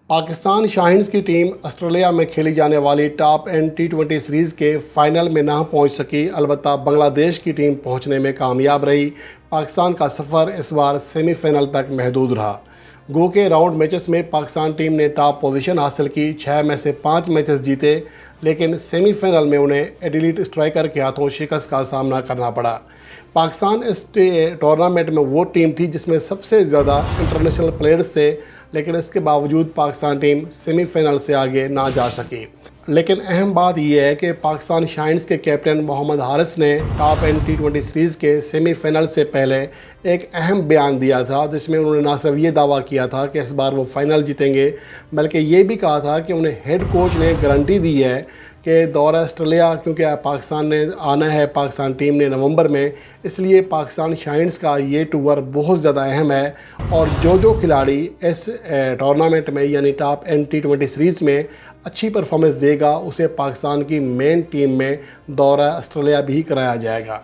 پاکستان شاہینز کی team Australia میں کھیلی جانے والی ٹاپ اینڈ ٹی20 سیریز کے فائنل میں نہ پہنچ سکی، البتہ بنگلہ دیش کی ٹیم پہنچنے میں کامیاب رہی۔ پاکستان کا سفر اس بار سیمی فائنل تک محدود رہا۔ گو کے راؤنڈ میچز میں پاکستان ٹیم نے ٹاپ پوزیشن حاصل کی، 6 میں سے 5 میچز جیتے، لیکن سیمی فائنل میں انہیں ایڈیلیڈ اسٹرائکر کے ہاتھوں شکست کا سامنا کرنا پڑا۔ پاکستان اس ٹورنامنٹ میں وہ ٹیم تھی جس میں سب سے زیادہ انٹرنیشنل پلیئرز تھے، لیکن اس کے باوجود پاکستان ٹیم سیمی فائنل سے آگے نہ جا سکی۔ لیکن اہم بات یہ ہے کہ پاکستان شاہینز کے کیپٹن محمد حارث نے ٹاپ اینڈ ٹی20 سیریز کے سیمی فائنل سے پہلے ایک اہم بیان دیا تھا، جس میں انہوں نے نہ صرف یہ دعویٰ کیا تھا کہ اس بار وہ فائنل جیتیں گے، بلکہ یہ بھی کہا تھا کہ انہیں ہیڈ کوچ نے گارنٹی دی ہے کہ دورہ آسٹریلیا، کیونکہ پاکستان نے آنا ہے، پاکستان ٹیم نے نومبر میں، اس لیے پاکستان شاہینز کا یہ ٹور بہت زیادہ اہم ہے، اور جو کھلاڑی اس ٹورنامنٹ میں یعنی ٹاپ اینڈ ٹی20 سیریز میں اچھی پرفارمنس دے گا، اسے پاکستان کی مین ٹیم میں دورہ آسٹریلیا بھی کرایا جائے گا۔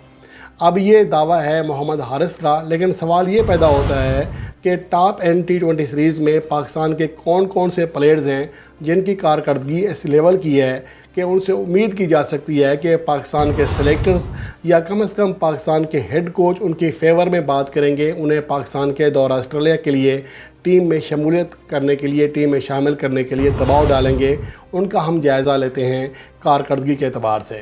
اب یہ دعویٰ ہے محمد حارث کا، لیکن سوال یہ پیدا ہوتا ہے کہ ٹاپ اینڈ ٹی20 سیریز میں پاکستان کے کون سے پلیئرز ہیں جن کی کارکردگی اس لیول کی ہے کہ ان سے امید کی جا سکتی ہے کہ پاکستان کے سلیکٹرز یا کم از کم پاکستان کے ہیڈ کوچ ان کی فیور میں بات کریں گے، انہیں پاکستان کے دورہ آسٹریلیا کے لیے ٹیم میں شمولیت کرنے کے لیے، ٹیم میں شامل کرنے کے لیے دباؤ ڈالیں گے۔ ان کا ہم جائزہ لیتے ہیں کارکردگی کے اعتبار سے۔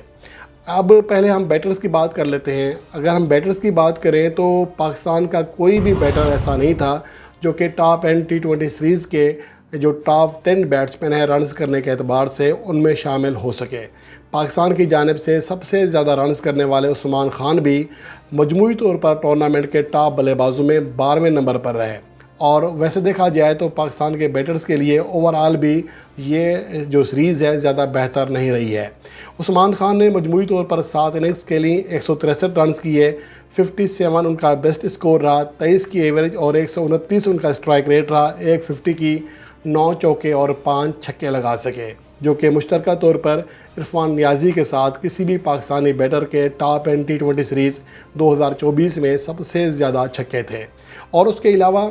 اب پہلے ہم بیٹرز کی بات کر لیتے ہیں۔ اگر ہم بیٹرز کی بات کریں تو پاکستان کا کوئی بھی بیٹر ایسا نہیں تھا جو کہ ٹاپ اینڈ ٹی20 سیریز کے جو ٹاپ 10 بیٹسمین ہیں رنز کرنے کے اعتبار سے ان میں شامل ہو سکے۔ پاکستان کی جانب سے سب سے زیادہ رنز کرنے والے عثمان خان بھی مجموعی طور پر ٹورنامنٹ کے ٹاپ بلے بازوں میں 12ویں نمبر پر رہے، اور ویسے دیکھا جائے تو پاکستان کے بیٹرز کے لیے اوورآل بھی یہ جو سیریز ہے زیادہ بہتر نہیں رہی ہے۔ عثمان خان نے مجموعی طور پر 7 اننگز کھیلی، 163 رنز کیے، 57 ان کا بیسٹ اسکور رہا، 23 کی ایوریج اور 129 ان کا اسٹرائک ریٹ رہا، 150 کی 9 چوکے اور 5 چھکے لگا سکے، جو کہ مشترکہ طور پر عرفان نیازی کے ساتھ کسی بھی پاکستانی بیٹر کے ٹاپ اینڈ ٹی20 سیریز 2024 میں سب سے زیادہ چھکے تھے۔ اور اس کے علاوہ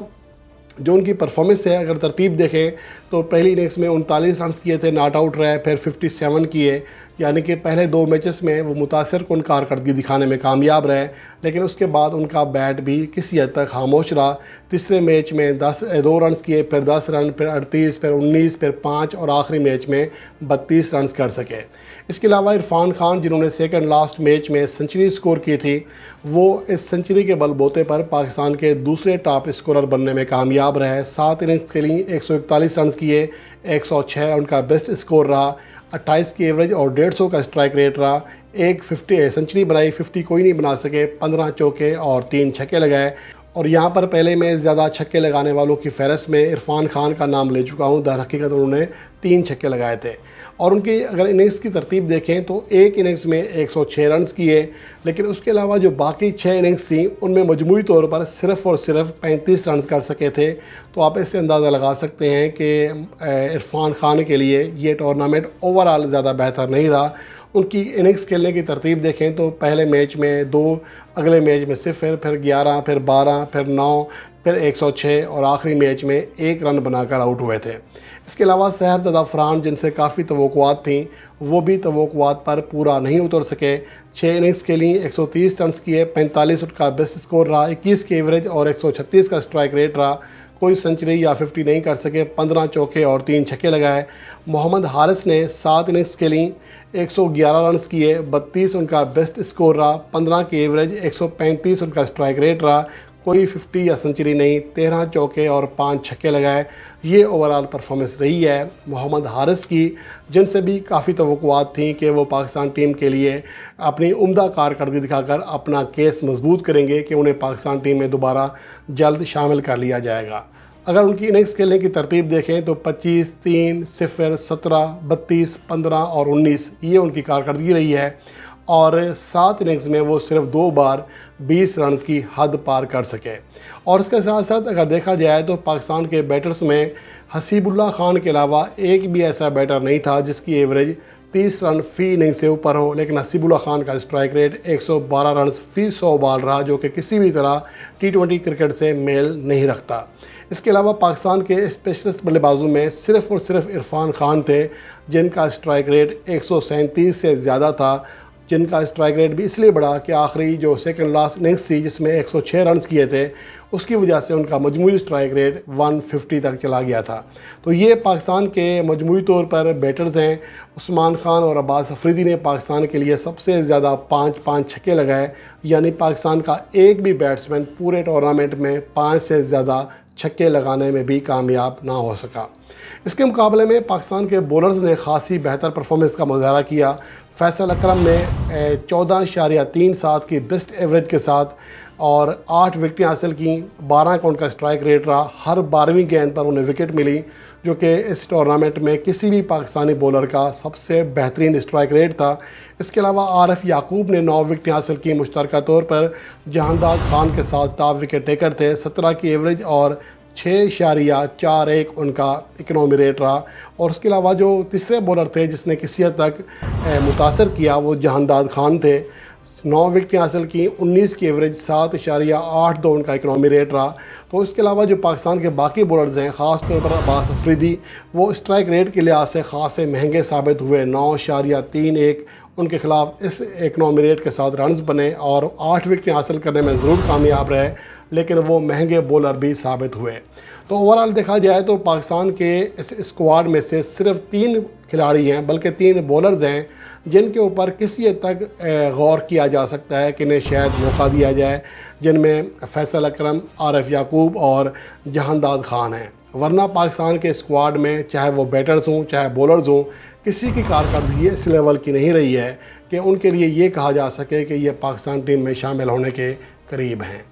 جو ان کی پرفارمنس ہے، اگر ترتیب دیکھیں تو پہلی اننگز میں 39 رنز کیے تھے، ناٹ آؤٹ رہے، پھر 57 کیے، یعنی کہ پہلے 2 میچز میں وہ متاثر کن کارکردگی دکھانے میں کامیاب رہے، لیکن اس کے بعد ان کا بیٹ بھی کسی حد تک خاموش رہا۔ تیسرے میچ میں 2 رنز کیے، پھر 10 رن، پھر 38، پھر 19، پھر 5 اور آخری میچ میں 32 رنز کر سکے۔ اس کے علاوہ عرفان خان جنہوں نے سیکنڈ لاسٹ میچ میں سنچری اسکور کی تھی، وہ اس سنچری کے بل بوتے پر پاکستان کے دوسرے ٹاپ اسکورر بننے میں کامیاب رہے۔ 7 اننگز کھیلی، 141 رنز کیے، 106 ان کا بیسٹ اسکور رہا، 28 کی ایوریج اور 150 کا اسٹرائک ریٹ رہا، 50 سنچری بنائی، 50 کوئی نہیں بنا سکے، 15 چوکے اور 3 چھکے لگائے۔ اور یہاں پر پہلے میں زیادہ چھکے لگانے والوں کی فہرست میں عرفان خان کا نام لے چکا ہوں، در حقیقت انہوں نے 3 چھکے لگائے تھے۔ اور ان کی اگر اننگز کی ترتیب دیکھیں تو ایک اننگز میں 106 رنز کیے، لیکن اس کے علاوہ جو باقی 6 اننگز تھیں ان میں مجموعی طور پر صرف اور صرف 35 رنز کر سکے تھے۔ تو آپ اس سے اندازہ لگا سکتے ہیں کہ عرفان خان کے لیے یہ ٹورنامنٹ اوورآل زیادہ بہتر نہیں رہا۔ ان کی اننگز کھیلنے کی ترتیب دیکھیں تو پہلے میچ میں 2، اگلے میچ میں 0، پھر 11، پھر 12، پھر 9، پھر 106 اور آخری میچ میں 1 رن بنا کر آؤٹ ہوئے تھے۔ اس کے علاوہ صاحبزادہ فرحان جن سے کافی توقعات تھیں، وہ بھی توقعات پر پورا نہیں اتر سکے۔ 6 اننگز کھیلی، 130 رنز کیے، 45 ان کا بیسٹ اسکور رہا، 21 کی ایوریج اور 136 کا اسٹرائک ریٹ رہا، کوئی سنچری یا 50 نہیں کر سکے، 15 چوکے اور 3 چھکے لگائے۔ محمد حارث نے 7 اننگز کھیلی، 111 رنز کیے، 32 ان کا بیسٹ اسکور رہا، 15 کی ایوریج، 135 ان کا اسٹرائک ریٹ رہا، کوئی 50 یا سنچری نہیں، 13 چوکے اور 5 چھکے لگائے۔ یہ اوورآل پرفارمنس رہی ہے محمد حارث کی، جن سے بھی کافی توقعات تھیں کہ وہ پاکستان ٹیم کے لیے اپنی عمدہ کارکردگی دکھا کر اپنا کیس مضبوط کریں گے کہ انہیں پاکستان ٹیم میں دوبارہ جلد شامل کر لیا جائے گا۔ اگر ان کی اننگز کھیلنے کی ترتیب دیکھیں تو 25، 3، 0، 17، 32، 15 اور 19 یہ ان کی کارکردگی رہی ہے، اور 7 اننگز میں وہ صرف 2 بار 20 رنز کی حد پار کر سکے۔ اور اس کے ساتھ ساتھ اگر دیکھا جائے تو پاکستان کے بیٹرز میں حسیب اللہ خان کے علاوہ ایک بھی ایسا بیٹر نہیں تھا جس کی ایوریج 30 رن فی اننگ سے اوپر ہو، لیکن حسیب اللہ خان کا اسٹرائک ریٹ 112 رنز فی 100 بال رہا، جو کہ کسی بھی طرح ٹی20 کرکٹ سے میل نہیں رکھتا۔ اس کے علاوہ پاکستان کے اسپیشلسٹ بلے بازوں میں صرف اور صرف عرفان خان تھے جن کا اسٹرائک ریٹ 137 سے زیادہ تھا، جن کا اسٹرائک ریٹ بھی اس لیے بڑھا کہ آخری جو سیکنڈ لاسٹ اننگز تھی جس میں 106 رنز کیے تھے اس کی وجہ سے ان کا مجموعی اسٹرائک ریٹ 150 تک چلا گیا تھا۔ تو یہ پاکستان کے مجموعی طور پر بیٹرز ہیں۔ عثمان خان اور عباس افریدی نے پاکستان کے لیے سب سے زیادہ 5 چھکے لگائے، یعنی پاکستان کا ایک بھی بیٹسمین پورے ٹورنامنٹ میں 5 سے زیادہ چھکے لگانے میں بھی کامیاب نہ ہو سکا۔ اس کے مقابلے میں پاکستان کے بولرز نے خاصی بہتر پرفارمنس کا مظاہرہ کیا۔ فیصل اکرم نے 14.37 کی بیسٹ ایوریج کے ساتھ اور 8 وکٹیں حاصل کیں، 12 کا ان کا اسٹرائک ریٹ رہا، ہر 12ویں گیند پر انہیں وکٹ ملی، جو کہ اس ٹورنامنٹ میں کسی بھی پاکستانی بولر کا سب سے بہترین اسٹرائک ریٹ تھا۔ اس کے علاوہ عارف یعقوب نے 9 وکٹیں حاصل کی، مشترکہ طور پر جہانداد خان کے ساتھ ٹاپ وکٹ ٹیکر تھے، 17 کی ایوریج اور 6.41 ان کا اکنامی ریٹ رہا۔ اور اس کے علاوہ جو تیسرے بولر تھے جس نے کسی حد تک متاثر کیا وہ جہانداد خان تھے، 9 وکٹیں حاصل کی، 19 کی ایوریج، 7.82 ان کا اکنامی ریٹ رہا۔ تو اس کے علاوہ جو پاکستان کے باقی بولرز ہیں، خاص طور پر عباس افریدی، وہ اسٹرائک ریٹ کے لحاظ سے خاصے مہنگے ثابت ہوئے، 9.31 ان کے خلاف اس اکنامی ریٹ کے ساتھ رنز بنے اور 8 وکٹیں حاصل کرنے میں ضرور کامیاب رہے، لیکن وہ مہنگے بولر بھی ثابت ہوئے۔ تو اوورآل دیکھا جائے تو پاکستان کے اس اسکواڈ میں سے صرف 3 کھلاڑی ہیں، بلکہ 3 بولرز ہیں جن کے اوپر کسی حد تک غور کیا جا سکتا ہے کہ انہیں شاید موقع دیا جائے، جن میں فیصل اکرم، عارف یعقوب اور جہانداد خان ہیں۔ ورنہ پاکستان کے اسکواڈ میں چاہے وہ بیٹرز ہوں چاہے بولرز ہوں، کسی کی کارکردگی اس لیول کی نہیں رہی ہے کہ ان کے لیے یہ کہا جا سکے کہ یہ پاکستان ٹیم میں شامل ہونے کے قریب ہیں۔